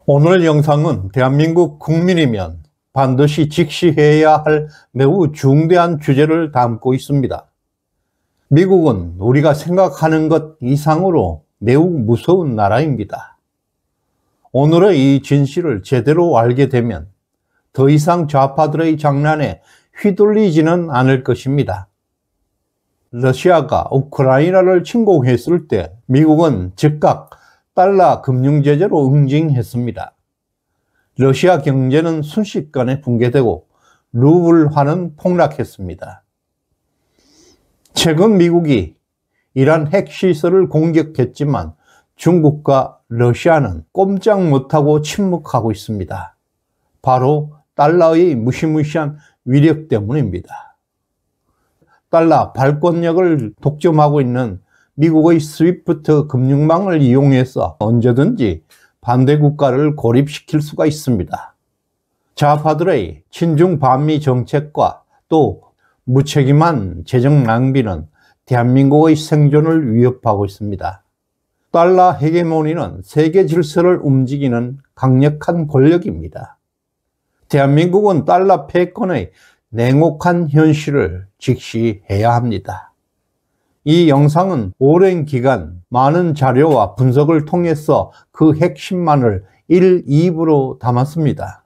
오늘 영상은 대한민국 국민이면 반드시 직시해야 할 매우 중대한 주제를 담고 있습니다. 미국은 우리가 생각하는 것 이상으로 매우 무서운 나라입니다. 오늘의 이 진실을 제대로 알게 되면 더 이상 좌파들의 장난에 휘둘리지는 않을 것입니다. 러시아가 우크라이나를 침공했을 때 미국은 즉각 달러 금융 제재로 응징했습니다. 러시아 경제는 순식간에 붕괴되고 루블화는 폭락했습니다. 최근 미국이 이란 핵시설을 공격했지만 중국과 러시아는 꼼짝 못하고 침묵하고 있습니다. 바로 달러의 무시무시한 위력 때문입니다. 달러 발권력을 독점하고 있는 미국의 스위프트 금융망을 이용해서 언제든지 반대 국가를 고립시킬 수가 있습니다. 좌파들의 친중 반미 정책과 또 무책임한 재정 낭비는 대한민국의 생존을 위협하고 있습니다. 달러 헤게모니는 세계 질서를 움직이는 강력한 권력입니다. 대한민국은 달러 패권의 냉혹한 현실을 직시해야 합니다. 이 영상은 오랜 기간 많은 자료와 분석을 통해서 그 핵심만을 1, 2부로 담았습니다.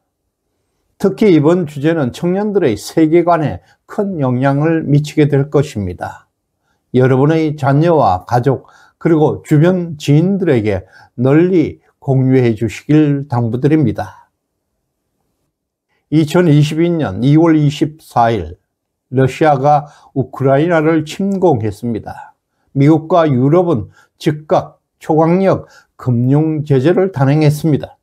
특히 이번 주제는 청년들의 세계관에 큰 영향을 미치게 될 것입니다. 여러분의 자녀와 가족 그리고 주변 지인들에게 널리 공유해 주시길 당부드립니다. 2022년 2월 24일 러시아가 우크라이나를 침공했습니다. 미국과 유럽은 즉각 초강력 금융 제재를 단행했습니다.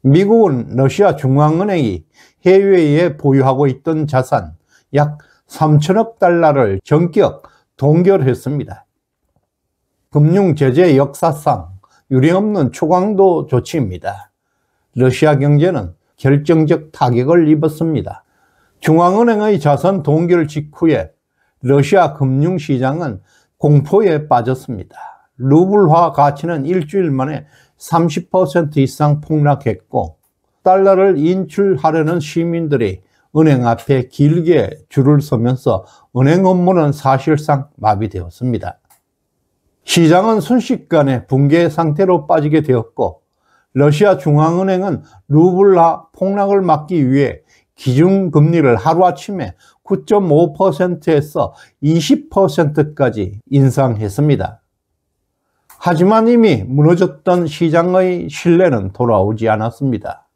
미국은 러시아 중앙은행이 해외에 보유하고 있던 자산 약 3천억 달러를 전격 동결했습니다. 금융 제재 역사상 유례없는 초강도 조치입니다. 러시아 경제는 결정적 타격을 입었습니다. 중앙은행의 자산 동결 직후에 러시아 금융시장은 공포에 빠졌습니다. 루블화 가치는 일주일 만에 30% 이상 폭락했고 달러를 인출하려는 시민들이 은행 앞에 길게 줄을 서면서 은행 업무는 사실상 마비되었습니다. 시장은 순식간에 붕괴 상태로 빠지게 되었고 러시아 중앙은행은 루블화 폭락을 막기 위해 기준금리를 하루아침에 9.5%에서 20%까지 인상했습니다. 하지만 이미 무너졌던 시장의 신뢰는 돌아오지 않았습니다.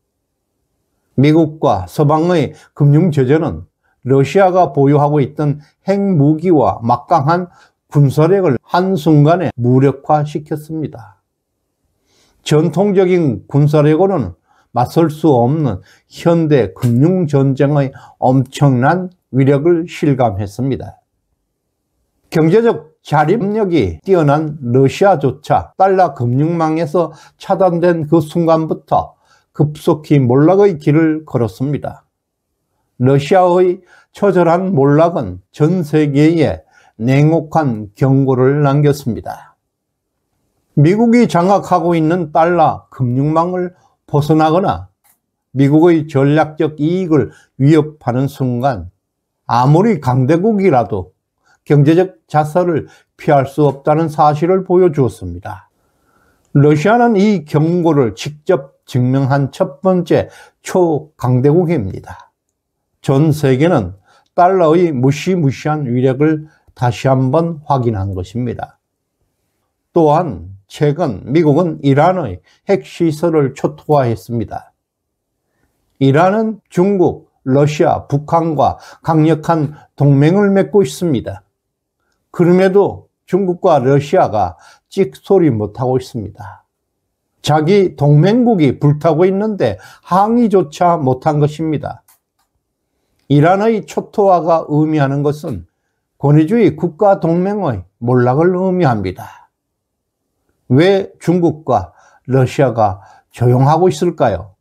미국과 서방의 금융 제재는 러시아가 보유하고 있던 핵무기와 막강한 군사력을 한순간에 무력화시켰습니다. 전통적인 군사력으로는 맞설 수 없는 현대 금융전쟁의 엄청난 위력을 실감했습니다. 경제적 자립력이 뛰어난 러시아조차 달러 금융망에서 차단된 그 순간부터 급속히 몰락의 길을 걸었습니다. 러시아의 처절한 몰락은 전 세계에 냉혹한 경고를 남겼습니다. 미국이 장악하고 있는 달러 금융망을 벗어나거나 미국의 전략적 이익을 위협하는 순간 아무리 강대국이라도 경제적 자살을 피할 수 없다는 사실을 보여주었습니다. 러시아는 이 경고를 직접 증명한 첫 번째 초강대국입니다. 전 세계는 달러의 무시무시한 위력을 다시 한번 확인한 것입니다. 또한 최근 미국은 이란의 핵시설을 초토화했습니다. 이란은 중국, 러시아, 북한과 강력한 동맹을 맺고 있습니다. 그럼에도 중국과 러시아가 찍소리 못하고 있습니다. 자기 동맹국이 불타고 있는데 항의조차 못한 것입니다. 이란의 초토화가 의미하는 것은 권위주의 국가 동맹의 몰락을 의미합니다. 왜 중국과 러시아가 조용하고 있을까요?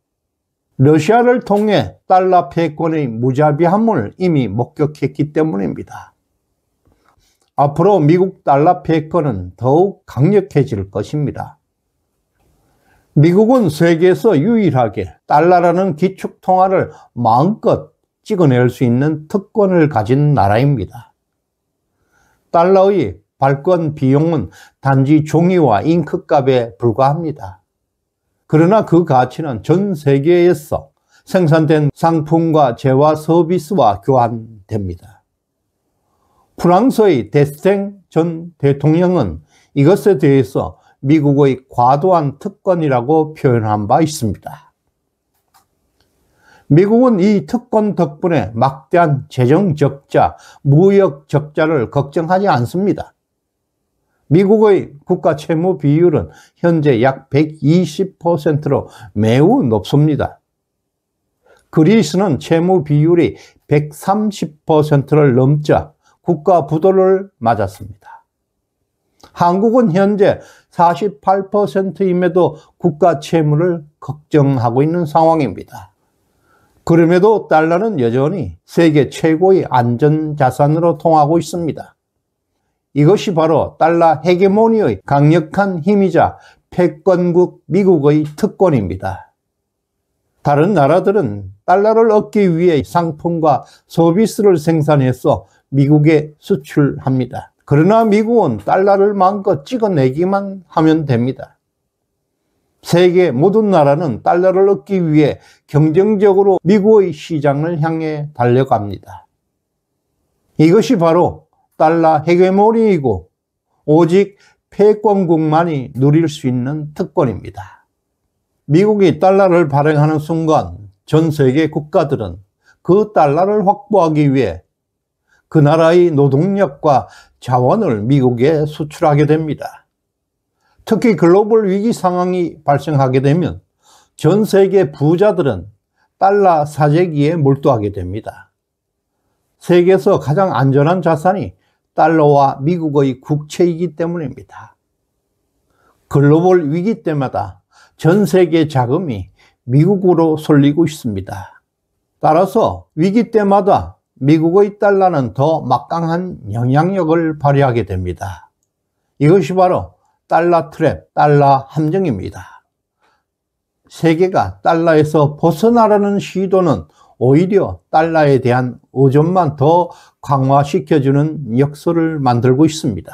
러시아를 통해 달러 패권의 무자비함을 이미 목격했기 때문입니다. 앞으로 미국 달러 패권은 더욱 강력해질 것입니다. 미국은 세계에서 유일하게 달러라는 기축통화를 마음껏 찍어낼 수 있는 특권을 가진 나라입니다. 달러의 발권 비용은 단지 종이와 잉크값에 불과합니다. 그러나 그 가치는 전 세계에서 생산된 상품과 재화 서비스와 교환됩니다. 프랑스의 데스탱 전 대통령은 이것에 대해서 미국의 과도한 특권이라고 표현한 바 있습니다. 미국은 이 특권 덕분에 막대한 재정 적자, 무역 적자를 걱정하지 않습니다. 미국의 국가 채무 비율은 현재 약 120%로 매우 높습니다. 그리스는 채무 비율이 130%를 넘자 국가 부도를 맞았습니다. 한국은 현재 48%임에도 국가 채무를 걱정하고 있는 상황입니다. 그럼에도 달러는 여전히 세계 최고의 안전자산으로 통하고 있습니다. 이것이 바로 달러 헤게모니의 강력한 힘이자 패권국 미국의 특권입니다. 다른 나라들은 달러를 얻기 위해 상품과 서비스를 생산해서 미국에 수출합니다. 그러나 미국은 달러를 마음껏 찍어내기만 하면 됩니다. 세계 모든 나라는 달러를 얻기 위해 경쟁적으로 미국의 시장을 향해 달려갑니다. 이것이 바로 달러 헤게모니이고 오직 패권국만이 누릴 수 있는 특권입니다. 미국이 달러를 발행하는 순간 전 세계 국가들은 그 달러를 확보하기 위해 그 나라의 노동력과 자원을 미국에 수출하게 됩니다. 특히 글로벌 위기 상황이 발생하게 되면 전 세계 부자들은 달러 사재기에 몰두하게 됩니다. 세계에서 가장 안전한 자산이 달러와 미국의 국채이기 때문입니다. 글로벌 위기 때마다 전 세계 자금이 미국으로 쏠리고 있습니다. 따라서 위기 때마다 미국의 달러는 더 막강한 영향력을 발휘하게 됩니다. 이것이 바로 달러 트랩, 달러 함정입니다. 세계가 달러에서 벗어나려는 시도는 오히려 달러에 대한 의존만 더 강화시켜주는 역설을 만들고 있습니다.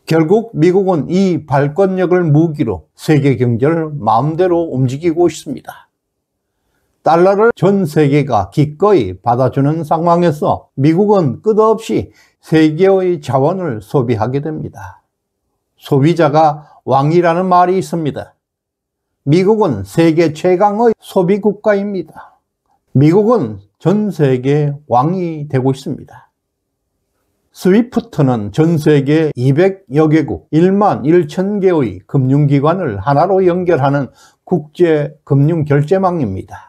결국 미국은 이 발권력을 무기로 세계 경제를 마음대로 움직이고 있습니다. 달러를 전 세계가 기꺼이 받아주는 상황에서 미국은 끝없이 세계의 자원을 소비하게 됩니다. 소비자가 왕이라는 말이 있습니다. 미국은 세계 최강의 소비 국가입니다. 미국은 전 세계 왕이 되고 있습니다. 스위프트는 전 세계 200여 개국 1만 1천 개의 금융기관을 하나로 연결하는 국제 금융 결제망입니다.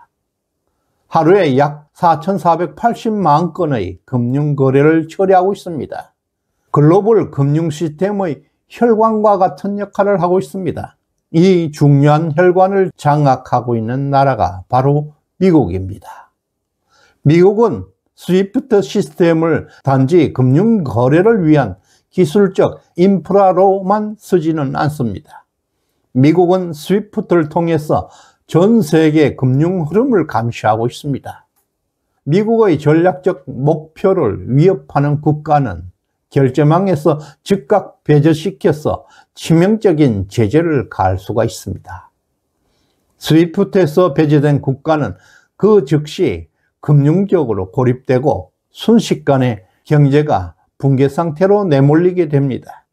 하루에 약 4,480만 건의 금융 거래를 처리하고 있습니다. 글로벌 금융 시스템의 혈관과 같은 역할을 하고 있습니다. 이 중요한 혈관을 장악하고 있는 나라가 바로 미국입니다. 미국은 스위프트 시스템을 단지 금융 거래를 위한 기술적 인프라로만 쓰지는 않습니다. 미국은 스위프트를 통해서 전 세계 금융 흐름을 감시하고 있습니다. 미국의 전략적 목표를 위협하는 국가는 결제망에서 즉각 배제시켜서 치명적인 제재를 가할 수가 있습니다. 스위프트에서 배제된 국가는 그 즉시 금융적으로 고립되고 순식간에 경제가 붕괴 상태로 내몰리게 됩니다.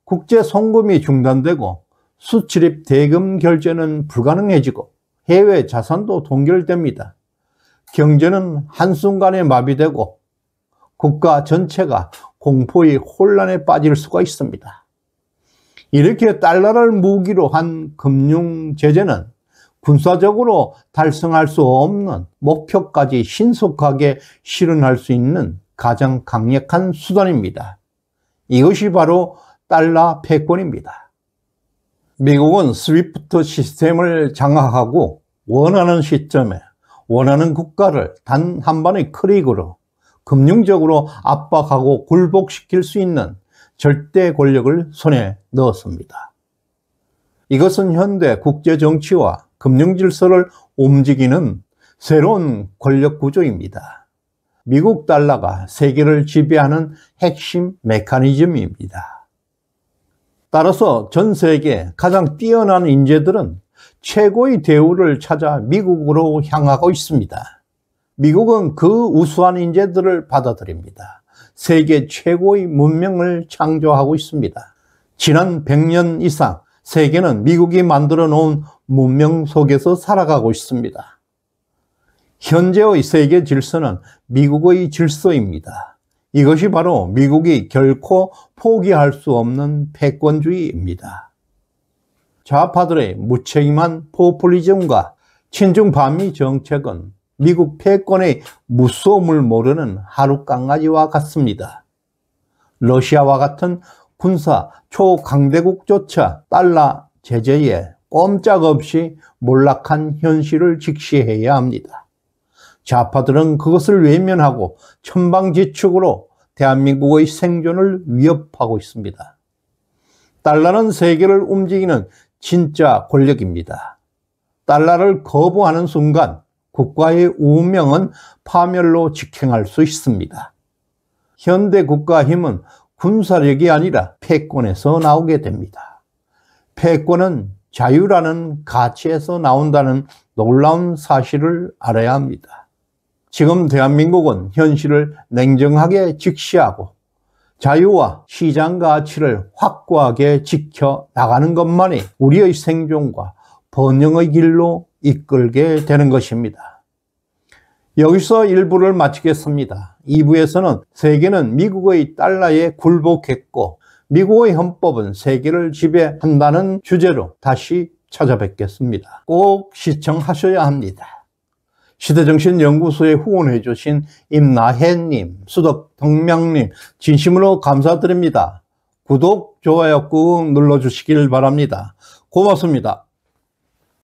국제 송금이 중단되고 수출입 대금 결제는 불가능해지고 해외 자산도 동결됩니다. 경제는 한순간에 마비되고 국가 전체가 공포의 혼란에 빠질 수가 있습니다. 이렇게 달러를 무기로 한 금융 제재는 군사적으로 달성할 수 없는 목표까지 신속하게 실현할 수 있는 가장 강력한 수단입니다. 이것이 바로 달러 패권입니다. 미국은 스위프트 시스템을 장악하고 원하는 시점에 원하는 국가를 단 한 번의 클릭으로 금융적으로 압박하고 굴복시킬 수 있는 절대 권력을 손에 넣었습니다. 이것은 현대 국제 정치와 금융 질서를 움직이는 새로운 권력 구조입니다. 미국 달러가 세계를 지배하는 핵심 메커니즘입니다. 따라서 전 세계 가장 뛰어난 인재들은 최고의 대우를 찾아 미국으로 향하고 있습니다. 미국은 그 우수한 인재들을 받아들입니다. 세계 최고의 문명을 창조하고 있습니다. 지난 100년 이상 세계는 미국이 만들어 놓은 문명 속에서 살아가고 있습니다. 현재의 세계 질서는 미국의 질서입니다. 이것이 바로 미국이 결코 포기할 수 없는 패권주의입니다. 좌파들의 무책임한 포퓰리즘과 친중 반미 정책은 미국 패권의 무서움을 모르는 하룻강아지와 같습니다. 러시아와 같은 군사 초강대국조차 달러 제재에 꼼짝없이 몰락한 현실을 직시해야 합니다. 좌파들은 그것을 외면하고 천방지축으로 대한민국의 생존을 위협하고 있습니다. 달러는 세계를 움직이는 진짜 권력입니다. 달러를 거부하는 순간 국가의 운명은 파멸로 직행할 수 있습니다. 현대 국가의 힘은 군사력이 아니라 패권에서 나오게 됩니다. 패권은 자유라는 가치에서 나온다는 놀라운 사실을 알아야 합니다. 지금 대한민국은 현실을 냉정하게 직시하고 자유와 시장 가치를 확고하게 지켜나가는 것만이 우리의 생존과 번영의 길로 이끌게 되는 것입니다. 여기서 1부를 마치겠습니다. 2부에서는 세계는 미국의 달러에 굴복했고 미국의 헌법은 세계를 지배한다는 주제로 다시 찾아뵙겠습니다. 꼭 시청하셔야 합니다. 시대정신연구소에 후원해 주신 임나혜님, 수덕덕명님 진심으로 감사드립니다. 구독, 좋아요 꾹 눌러주시길 바랍니다. 고맙습니다.